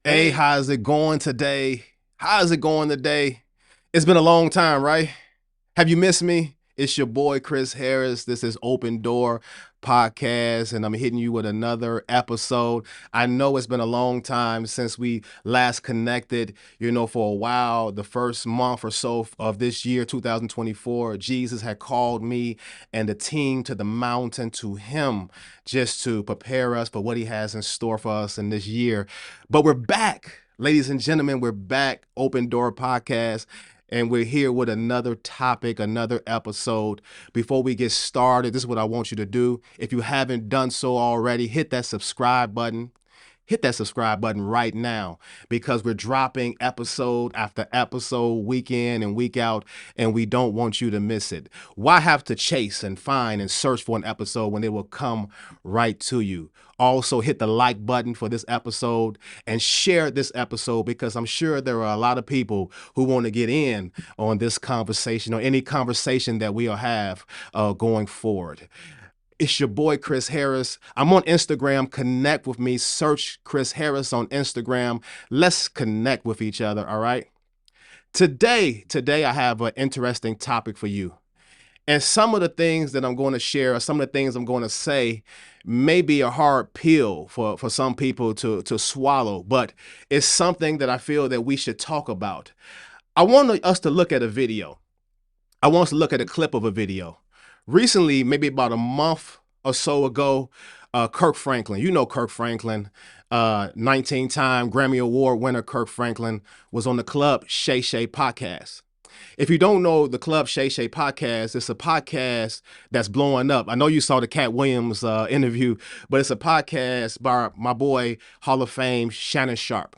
Hey, how's it going today? How's it going today? It's been a long time, right? Have you missed me? It's your boy Chris Harris. This is Open Door Podcast, and I'm hitting you with another episode. I know it's been a long time since we last connected, for a while. The first month or so of this year, 2024, Jesus had called me and the team to the mountain to him just to prepare us for what he has in store for us in this year. But we're back. Ladies and gentlemen, we're back. Open Door Podcast. And we're here with another topic, another episode. Before we get started, this is what I want you to do. If you haven't done so already, hit that subscribe button. Hit that subscribe button right now because we're dropping episode after episode, week in and week out, and we don't want you to miss it. Why have to chase and find and search for an episode when it will come right to you? Also, hit the like button for this episode and share this episode because I'm sure there are a lot of people who want to get in on this conversation or any conversation that we'll have going forward. It's your boy, Chris Harris. I'm on Instagram. Connect with me. Search Chris Harris on Instagram. Let's connect with each other, all right? Today I have an interesting topic for you. And some of the things that I'm going to share, or some of the things I'm going to say, may be a hard pill for some people to swallow, but it's something that I feel that we should talk about. I want us to look at a video. I want us to look at a clip of a video. Recently, maybe about a month or so ago, Kirk Franklin, Kirk Franklin, 19-time Grammy Award winner Kirk Franklin was on the Club Shay Shay podcast. If you don't know the Club Shay Shay podcast, it's a podcast that's blowing up. I know you saw the Cat Williams interview, but it's a podcast by my boy, Hall of Fame, Shannon Sharp.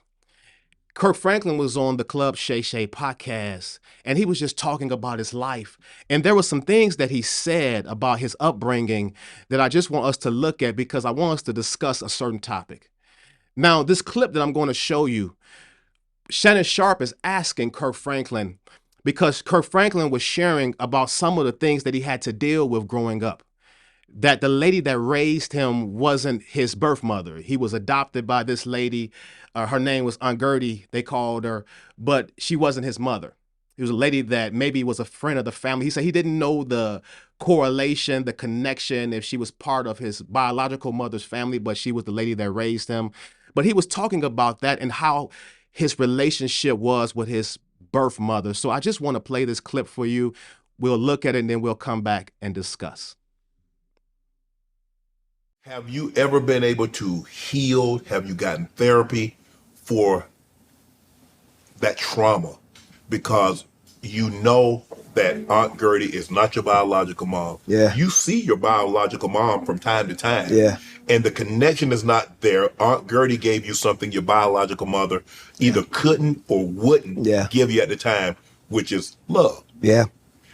Kirk Franklin was on the Club Shay Shay podcast, and he was just talking about his life. And there were some things that he said about his upbringing that I just want us to look at because I want us to discuss a certain topic. Now, this clip that I'm going to show you, Shannon Sharp is asking Kirk Franklin because Kirk Franklin was sharing about some of the things that he had to deal with growing up. That the lady that raised him wasn't his birth mother. He was adopted by this lady. Her name was Aunt Gertie, they called her, but she wasn't his mother. It was a lady that maybe was a friend of the family. He said he didn't know the correlation, the connection, if she was part of his biological mother's family, but she was the lady that raised him. But he was talking about that and how his relationship was with his birth mother. So I just want to play this clip for you. We'll look at it and then we'll come back and discuss. Have you ever been able to heal? Have you gotten therapy for that trauma? Because you know that Aunt Gertie is not your biological mom. Yeah. You see your biological mom from time to time. Yeah. And the connection is not there. Aunt Gertie gave you something your biological mother either couldn't or wouldn't give you at the time, which is love. Yeah.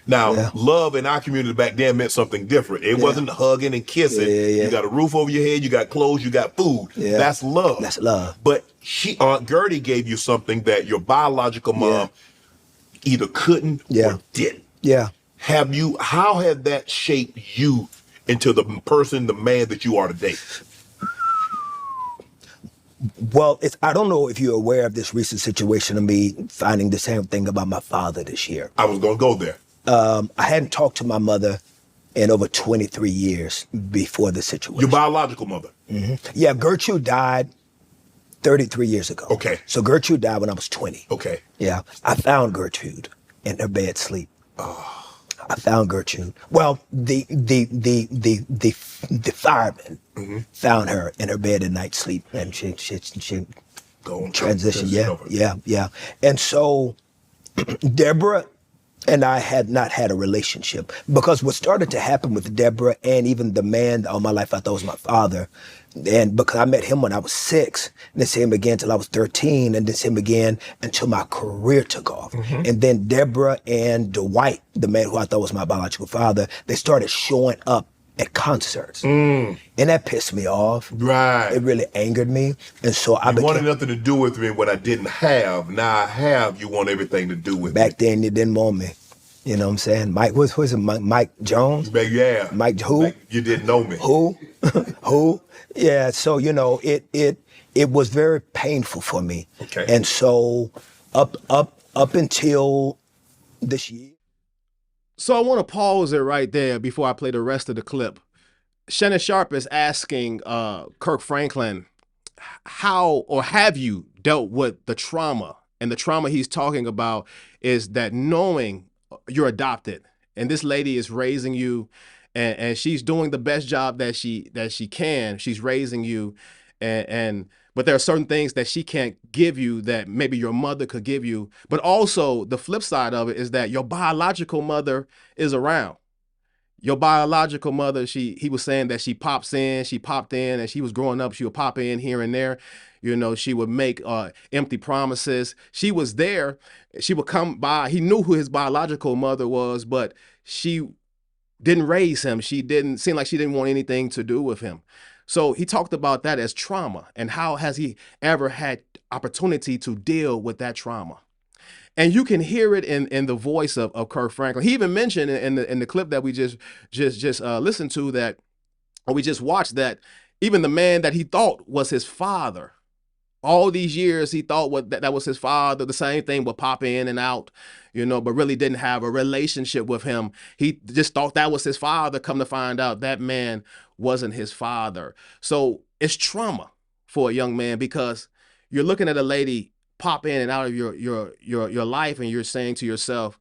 Now, love in our community back then meant something different. It wasn't hugging and kissing. You got a roof over your head, you got clothes, you got food. That's love. That's love. But Aunt Gertie gave you something that your biological mom either couldn't or didn't. Yeah. How has that shaped you into the person, the man that you are today? Well, I don't know if you're aware of this recent situation of me finding the same thing about my father this year. I was going to go there. I hadn't talked to my mother in over 23 years before the situation. Your biological mother? Mm-hmm. Yeah, Gertrude died 33 years ago. Okay. So Gertrude died when I was 20. Okay. Yeah. I found Gertrude in her bed asleep. Oh. I found Gertrude. Well, the fireman found her in her bed at night sleep, and she transitioned. Yeah. And so Deborah and I had not had a relationship because what started to happen with Deborah and even the man all my life I thought was my father, and because I met him when I was 6, and then see him again till I was 13, and then see him again until my career took off. And then Deborah and Dwight, the man who I thought was my biological father, they started showing up at concerts. And that pissed me off. Right. It really angered me. And so I wanted nothing to do with me when I didn't have. Now I have, you want everything to do with Back me. then, you didn't want me. You know what I'm saying? Mike, who's it? Mike Jones? Yeah. Mike who? Like you didn't know me. Who? Who? Yeah, so, you know, it it was very painful for me. Okay. And so up until this year. So I want to pause it right there before I play the rest of the clip. Shannon Sharp is asking Kirk Franklin, how or have you dealt with the trauma? And the trauma he's talking about is that knowing you're adopted and this lady is raising you, and she's doing the best job that she can. She's raising you, and but there are certain things that she can't give you that maybe your mother could give you. But also the flip side of it is that your biological mother is around. Your biological mother, he was saying that she popped in, and she was growing up, she would pop in here and there. You know, she would make empty promises. She was there. She would come by. He knew who his biological mother was, but she didn't raise him. She didn't seem like she didn't want anything to do with him. So he talked about that as trauma, and how has he ever had opportunity to deal with that trauma? And you can hear it in the voice of Kirk Franklin. He even mentioned in the clip that we just listened to, that, or we just watched, that even the man that he thought was his father, all these years he thought that was his father, the same thing would pop in and out, you know, but really didn't have a relationship with him. He just thought that was his father. Come to find out, that man wasn't his father. So it's trauma for a young man, because you're looking at a lady pop in and out of your life, and you're saying to yourself,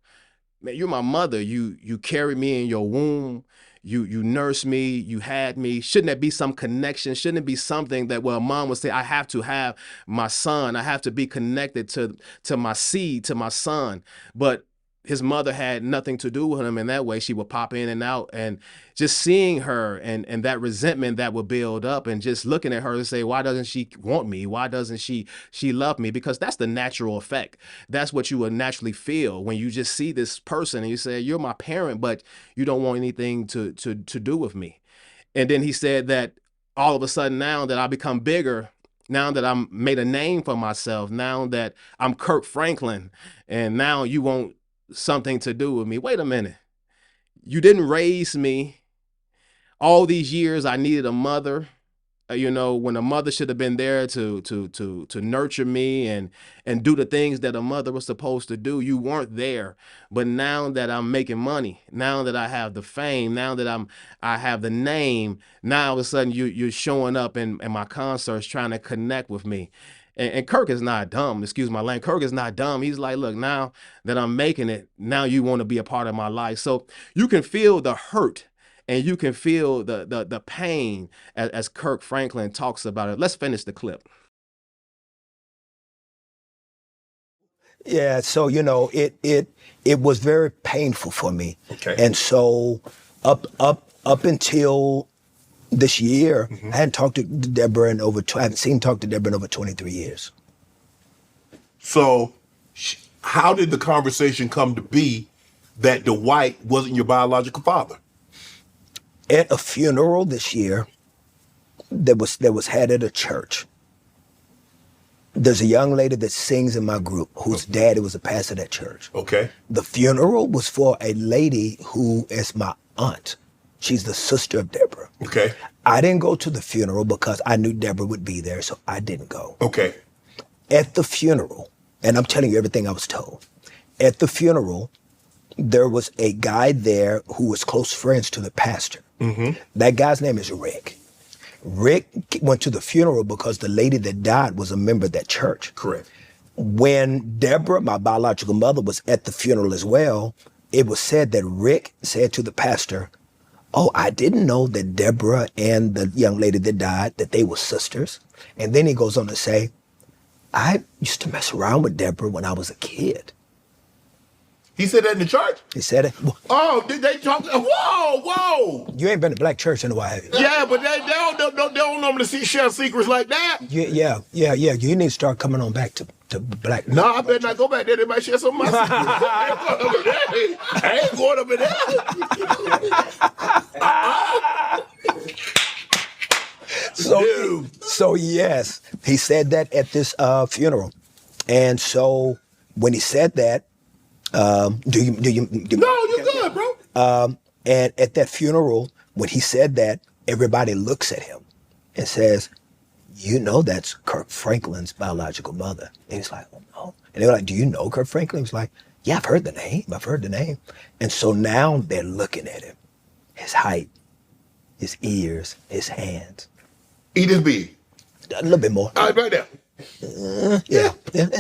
man, you're my mother. You carry me in your womb. You nurse me. You had me. Shouldn't there be some connection? Shouldn't it be something that, well, mom would say, I have to have my son. I have to be connected to my seed, to my son. But his mother had nothing to do with him in that way. She would pop in and out, and just seeing her and that resentment that would build up, and just looking at her and say, why doesn't she want me? Why doesn't she love me? Because that's the natural effect. That's what you would naturally feel when you just see this person and you say, you're my parent, but you don't want anything to do with me. And then he said that all of a sudden, now that I become bigger, now that I'm made a name for myself, now that I'm Kirk Franklin, and now you want something to do with me. Wait a minute. You didn't raise me. All these years I needed a mother. You know, when a mother should have been there to nurture me and do the things that a mother was supposed to do. You weren't there. But now that I'm making money, now that I have the fame, now that I have the name, now all of a sudden you're showing up in my concerts trying to connect with me. And Kirk is not dumb. Excuse my language. Kirk is not dumb. He's like, look, now that I'm making it, now you want to be a part of my life. So you can feel the hurt, and you can feel the pain as Kirk Franklin talks about it. Let's finish the clip. Yeah, so it was very painful for me. Okay. And so up until this year, I hadn't talked to Deborah I haven't talked to Deborah in over 23 years. So how did the conversation come to be that Dwight wasn't your biological father? At a funeral this year that was had at a church, there's a young lady that sings in my group whose daddy was a pastor at that church. Okay. The funeral was for a lady who is my aunt. She's the sister of Deborah. Okay. I didn't go to the funeral because I knew Deborah would be there, so I didn't go. Okay. At the funeral, and I'm telling you everything I was told, at the funeral, there was a guy there who was close friends to the pastor. Mm-hmm. That guy's name is Rick. Rick went to the funeral because the lady that died was a member of that church. Correct. When Deborah, my biological mother, was at the funeral as well, it was said that Rick said to the pastor, oh, I didn't know that Deborah and the young lady that died, that they were sisters. And then he goes on to say, I used to mess around with Deborah when I was a kid. He said that in the church? He said it. Oh, did they talk? Whoa. You ain't been to black church in a while, have you? Yeah, but they don't normally share secrets like that. Yeah. You need to start coming on back to black. No, I better not go back there. They might share some of my secrets. I ain't going over there. So yes, he said that at this funeral. And so when he said that, No, you're good, bro. And at that funeral, when he said that, everybody looks at him and says, you know that's Kirk Franklin's biological mother. And he's like, oh no. And they were like, do you know Kirk Franklin? He was like, yeah, I've heard the name. I've heard the name. And so now they're looking at him, his height, his ears, his hands. Edith B. A little bit more. Right there. Yeah.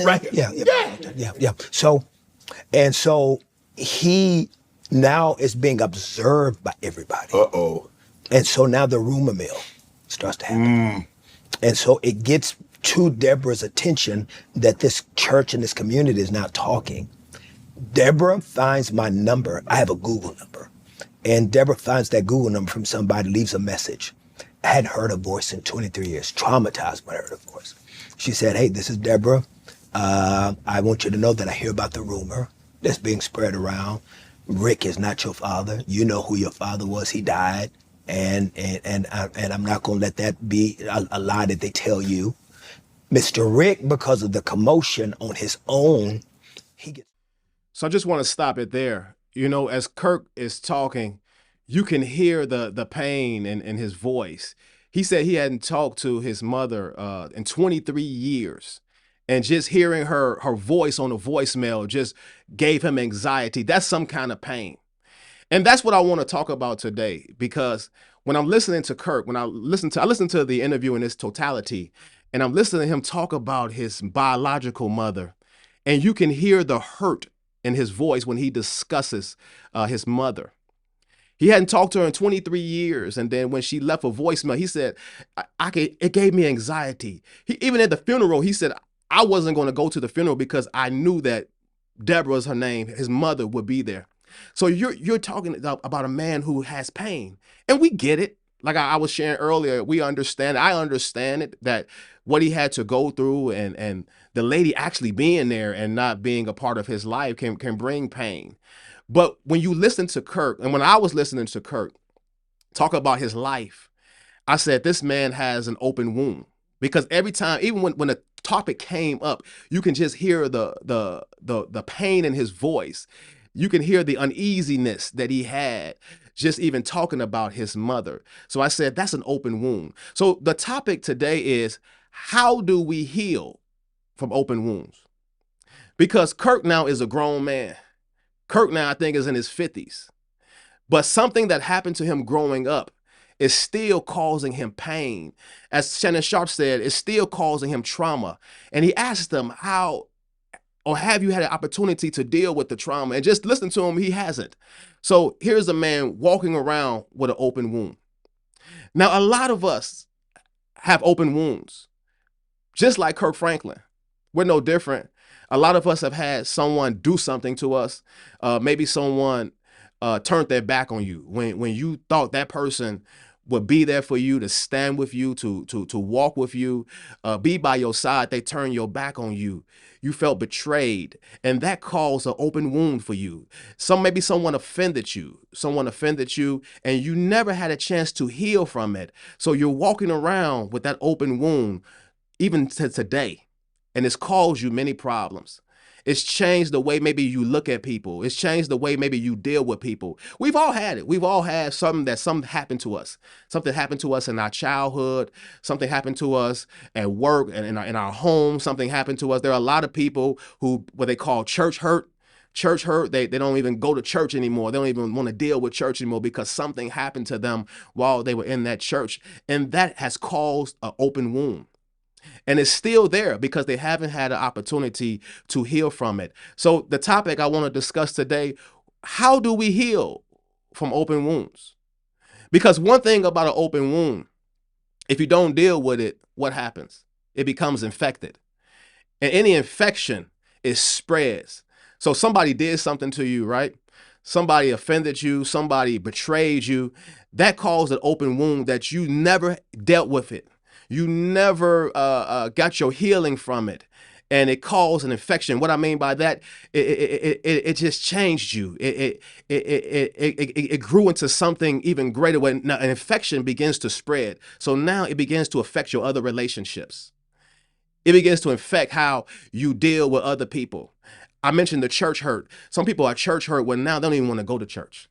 Right here. Yeah. So, and so he now is being observed by everybody. Uh-oh. And so now the rumor mill starts to happen. And so it gets to Deborah's attention that this church and this community is now talking. Deborah finds my number. I have a Google number. And Deborah finds that Google number from somebody, leaves a message. I hadn't heard her voice in 23 years, traumatized when I heard her voice. She said, hey, this is Deborah. I want you to know that I hear about the rumor that's being spread around. Rick is not your father. You know who your father was. He died. And I'm not going to let that be a lie that they tell you. Mr. Rick, because of the commotion on his own, he gets. So I just want to stop it there. You know, as Kirk is talking, you can hear the pain in his voice. He said he hadn't talked to his mother in 23 years. And just hearing her voice on the voicemail just gave him anxiety. That's some kind of pain. And that's what I want to talk about today, because when I'm listening to Kirk, when I listen to the interview in its totality, and I'm listening to him talk about his biological mother, and you can hear the hurt in his voice when he discusses his mother. He hadn't talked to her in 23 years, and then when she left a voicemail, he said, it gave me anxiety. Even at the funeral, he said, I wasn't going to go to the funeral because I knew that Deborah's her name, his mother would be there. So you're talking about a man who has pain, and we get it. Like I was sharing earlier, we understand. I understand it, that what he had to go through, and the lady actually being there and not being a part of his life can bring pain. But when you listen to Kirk, and when I was listening to Kirk talk about his life, I said this man has an open wound, because every time, even when the topic came up, you can just hear the pain in his voice. You can hear the uneasiness that he had just even talking about his mother. So I said, that's an open wound. So the topic today is, how do we heal from open wounds? Because Kirk now is a grown man. Kirk now, I think, is in his 50s. But something that happened to him growing up is still causing him pain. As Shannon Sharp said, it's still causing him trauma. And he asked them, how or have you had an opportunity to deal with the trauma? And just listen to him, he hasn't. So here's a man walking around with an open wound. Now, a lot of us have open wounds, just like Kirk Franklin. We're no different. A lot of us have had someone do something to us. Maybe someone turned their back on you when you thought that person would be there for you, to stand with you, to walk with you, be by your side. They turn your back on you. You felt betrayed, and that caused an open wound for you. Maybe someone offended you. And you never had a chance to heal from it. So you're walking around with that open wound, even to today, and it's caused you many problems. It's changed the way maybe you look at people. It's changed the way maybe you deal with people. We've all had it. We've all had something happened to us. Something happened to us in our childhood. Something happened to us at work and in our home. Something happened to us. There are a lot of people who, what they call church hurt. Church hurt, they don't even go to church anymore. They don't even want to deal with church anymore because something happened to them while they were in that church. And that has caused an open wound. And it's still there because they haven't had an opportunity to heal from it. So the topic I want to discuss today, how do we heal from open wounds? Because one thing about an open wound, if you don't deal with it, what happens? It becomes infected. And any infection, it spreads. So somebody did something to you, right? Somebody offended you, somebody betrayed you. That caused an open wound that you never dealt with it. You never got your healing from it, and it caused an infection. What I mean by that, it just changed you. It grew into something even greater. When now an infection begins to spread, so now it begins to affect your other relationships. It begins to affect how you deal with other people. I mentioned the church hurt. Some people are church hurt when now they don't even want to go to church.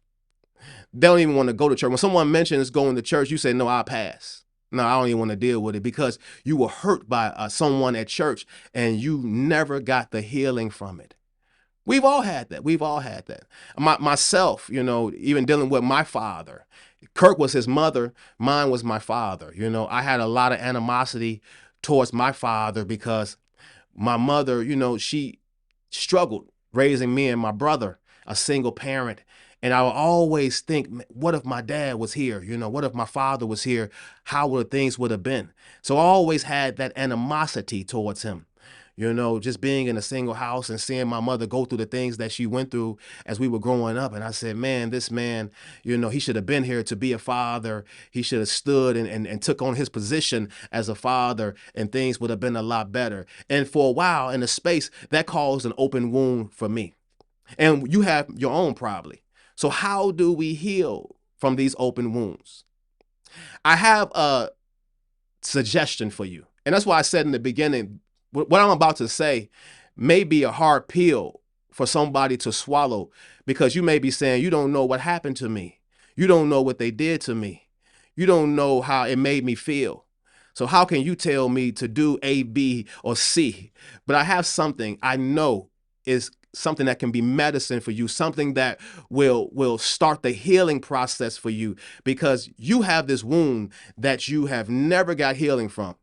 They don't even want to go to church. When someone mentions going to church, you say, no, I'll pass. No, I don't even want to deal with it because you were hurt by someone at church and you never got the healing from it. We've all had that. We've all had that. Myself, even dealing with my father. Kirk was his mother. Mine was my father. I had a lot of animosity towards my father because my mother, she struggled raising me and my brother, a single parent. And I would always think, what if my dad was here? What if my father was here? How would things would have been? So I always had that animosity towards him. Just being in a single house and seeing my mother go through the things that she went through as we were growing up. And I said, man, this man, he should have been here to be a father. He should have stood and took on his position as a father, and things would have been a lot better. And for a while in the space, that caused an open wound for me. And you have your own probably. So how do we heal from these open wounds? I have a suggestion for you. And that's why I said in the beginning, what I'm about to say may be a hard pill for somebody to swallow, because you may be saying, you don't know what happened to me. You don't know what they did to me. You don't know how it made me feel. So how can you tell me to do A, B, or C? But I have something I know is something that can be medicine for you, something that will start the healing process for you, because you have this wound that you have never got healing from.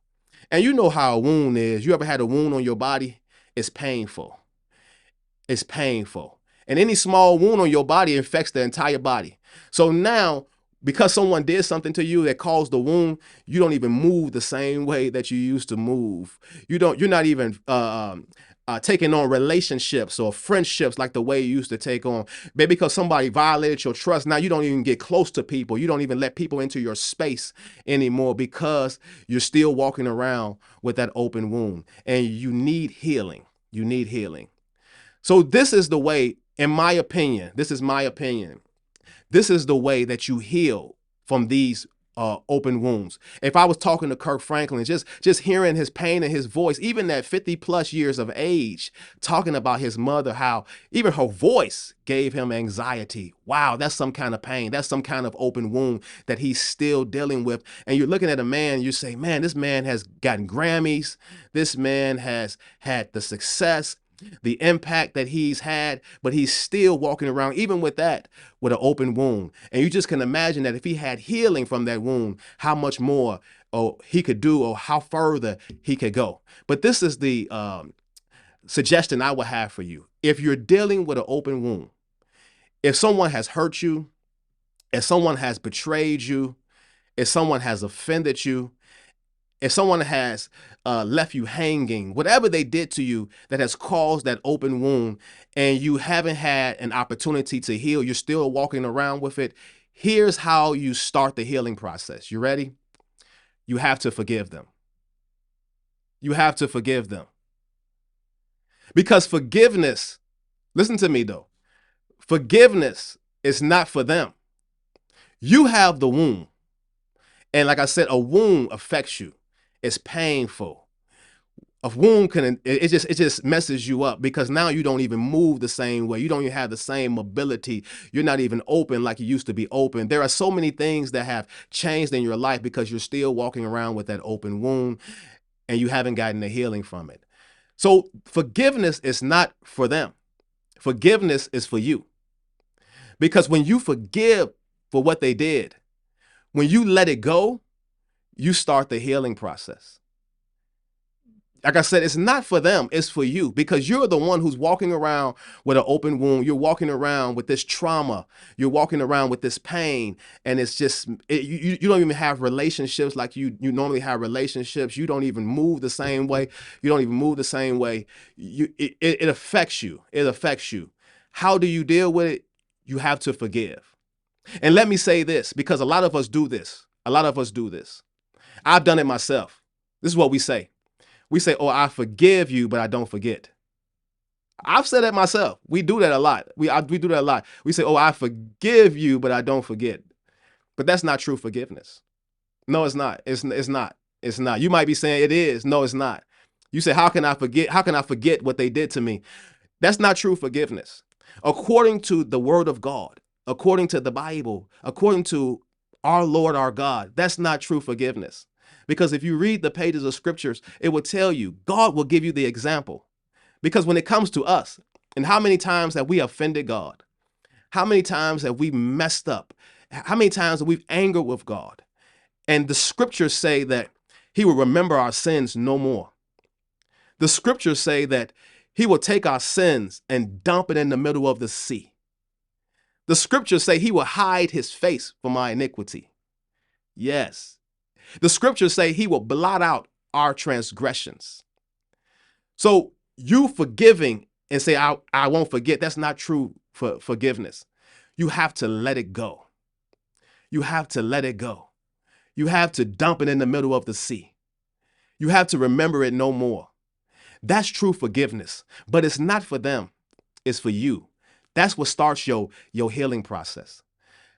And you know how a wound is. You ever had a wound on your body? It's painful. It's painful. And any small wound on your body infects the entire body. So now, because someone did something to you that caused the wound, you don't even move the same way that you used to move. You're not even taking on relationships or friendships like the way you used to take on. Maybe because somebody violated your trust, now you don't even get close to people. You don't even let people into your space anymore because you're still walking around with that open wound, and you need healing. You need healing. So this is the way, in my opinion, this is the way that you heal from these open wounds. If I was talking to Kirk Franklin, just hearing his pain in his voice, even at 50 plus years of age, talking about his mother, how even her voice gave him anxiety. Wow, that's some kind of pain. That's some kind of open wound that he's still dealing with. And you're looking at a man, you say, man, this man has gotten Grammys. This man has had the success, the impact that he's had, but he's still walking around, even with that, with an open wound. And you just can imagine that if he had healing from that wound, how much more he could do, or how further he could go. But this is the suggestion I would have for you. If you're dealing with an open wound, if someone has hurt you, if someone has betrayed you, if someone has offended you, if someone has left you hanging, whatever they did to you that has caused that open wound, and you haven't had an opportunity to heal, you're still walking around with it, here's how you start the healing process. You ready? You have to forgive them. You have to forgive them. Because forgiveness, listen to me though, forgiveness is not for them. You have the wound. And like I said, a wound affects you. It's painful. A wound it just messes you up, because now you don't even move the same way. You don't even have the same mobility. You're not even open like you used to be open. There are so many things that have changed in your life because you're still walking around with that open wound and you haven't gotten the healing from it. So forgiveness is not for them. Forgiveness is for you. Because when you forgive for what they did, when you let it go, you start the healing process. Like I said, it's not for them, it's for you, because you're the one who's walking around with an open wound. You're walking around with this trauma. You're walking around with this pain. And it's just, you don't even have relationships like you normally have relationships. You don't even move the same way. You don't even move the same way. It affects you. It affects you. How do you deal with it? You have to forgive. And let me say this, because a lot of us do this. A lot of us do this. I've done it myself. This is what we say. We say, oh, I forgive you, but I don't forget. I've said that myself. We do that a lot. We do that a lot. We say, oh, I forgive you, but I don't forget. But that's not true forgiveness. No, it's not. It's not. It's not. You might be saying it is. No, it's not. You say, how can I forget? How can I forget what they did to me? That's not true forgiveness. According to the word of God, according to the Bible, according to our Lord, our God, that's not true forgiveness. Because if you read the pages of scriptures, it will tell you, God will give you the example. Because when it comes to us, and how many times have we offended God? How many times have we messed up? How many times have we angered with God? And the scriptures say that he will remember our sins no more. The scriptures say that he will take our sins and dump it in the middle of the sea. The scriptures say he will hide his face from our iniquity. Yes. The scriptures say he will blot out our transgressions. So you forgiving and say, I won't forget, that's not true for forgiveness. You have to let it go. You have to let it go. You have to dump it in the middle of the sea. You have to remember it no more. That's true forgiveness, but it's not for them. It's for you. That's what starts your healing process.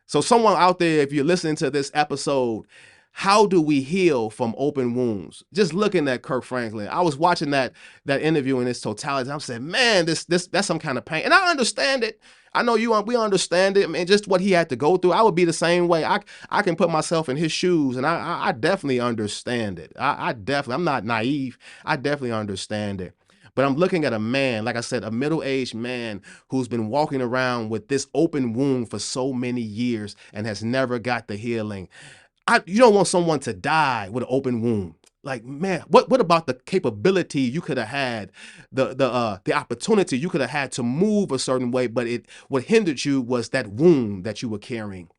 So someone out there, if you're listening to this episode, how do we heal from open wounds? Just looking at Kirk Franklin, I was watching that interview in its totality. I'm saying, man, this that's some kind of pain, and I understand it. I know we understand it. I mean, just what he had to go through. I would be the same way. I can put myself in his shoes, and I definitely understand it. I definitely, I'm not naive. I definitely understand it. But I'm looking at a man, like I said, a middle-aged man who's been walking around with this open wound for so many years and has never got the healing. You don't want someone to die with an open wound. Like, man, what about the capability you could have had, the opportunity you could have had to move a certain way, but what hindered you was that wound that you were carrying.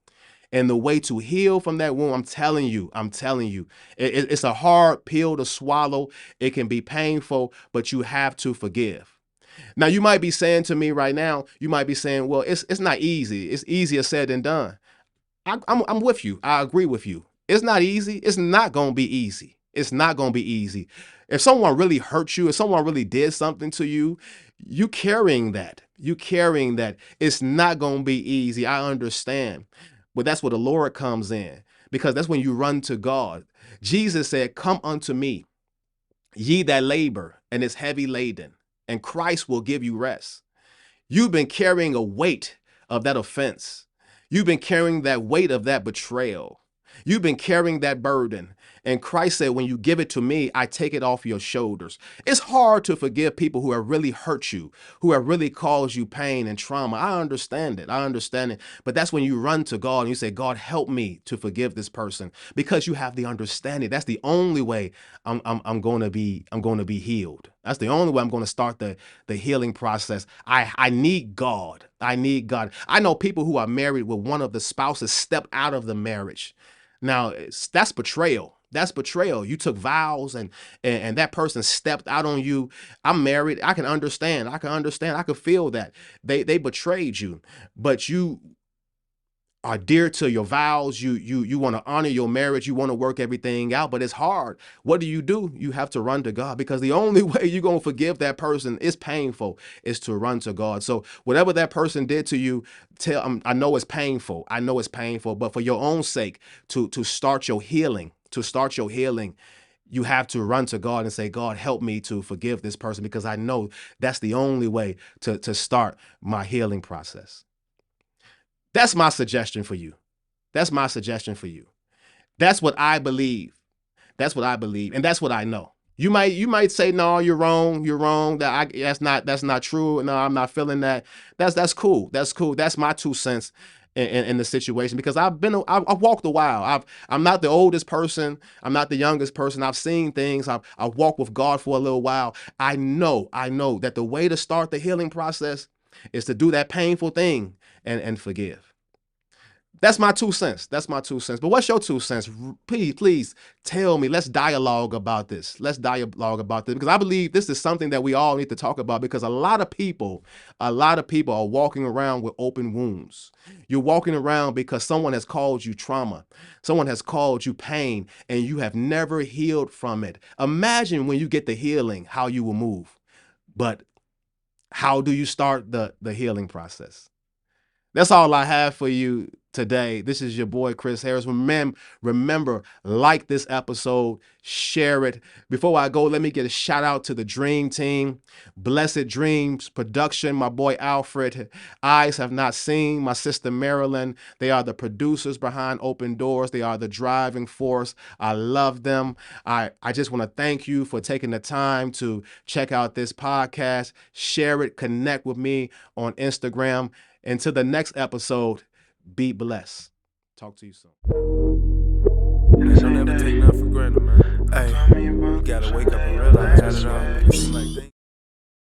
And the way to heal from that wound, I'm telling you, it's a hard pill to swallow. It can be painful, but you have to forgive. Now, you might be saying to me right now, you might be saying, well, it's not easy. It's easier said than done. I'm with you. I agree with you. It's not easy. It's not going to be easy. It's not going to be easy. If someone really hurt you, if someone really did something to you, you carrying that. It's not going to be easy. I understand. But that's where the Lord comes in, because that's when you run to God. Jesus said, come unto me, ye that labor and is heavy laden, and Christ will give you rest. You've been carrying a weight of that offense. You've been carrying that weight of that betrayal. You've been carrying that burden. And Christ said, when you give it to me, I take it off your shoulders. It's hard to forgive people who have really hurt you, who have really caused you pain and trauma. I understand it. But that's when you run to God and you say, God, help me to forgive this person, because you have the understanding. That's the only way I'm going to be healed. That's the only way I'm going to start the healing process. I need God. I need God. I know people who are married where one of the spouses stepped out of the marriage. Now, that's betrayal. That's betrayal. You took vows and that person stepped out on you. I'm married. I can understand. I can feel that. They betrayed you, but you are dear to your vows. You want to honor your marriage. You want to work everything out, but it's hard. What do? You have to run to God, because the only way you're going to forgive that person is painful, is to run to God. So whatever that person did to you, I know it's painful. But for your own sake, to start your healing, you have to run to God and say, God, help me to forgive this person, because I know that's the only way to start my healing process. That's my suggestion for you. That's That's what I believe. And that's what I know. You might say, no, you're wrong. That's not true. No, I'm not feeling that. That's cool. That's my 2 cents in the situation, because I've walked a while. I'm not the oldest person. I'm not the youngest person. I've seen things. I've walked with God for a little while. I know that the way to start the healing process is to do that painful thing and forgive. That's my 2 cents. But what's your 2 cents? Please tell me. Let's dialogue about this. Because I believe this is something that we all need to talk about, because a lot of people are walking around with open wounds. You're walking around because someone has caused you trauma. Someone has caused you pain, and you have never healed from it. Imagine when you get the healing, how you will move. But how do you start the healing process? That's all I have for you today. This is your boy, Chris Harris. Remember, like this episode, share it. Before I go, let me get a shout out to the Dream Team, Blessed Dreams Production, my boy Alfred. Eyes Have Not Seen, my sister Marilyn. They are the producers behind Open Doors. They are the driving force. I love them. I just want to thank you for taking the time to check out this podcast, share it, connect with me on Instagram. Until the next episode, be blessed. Talk to you soon.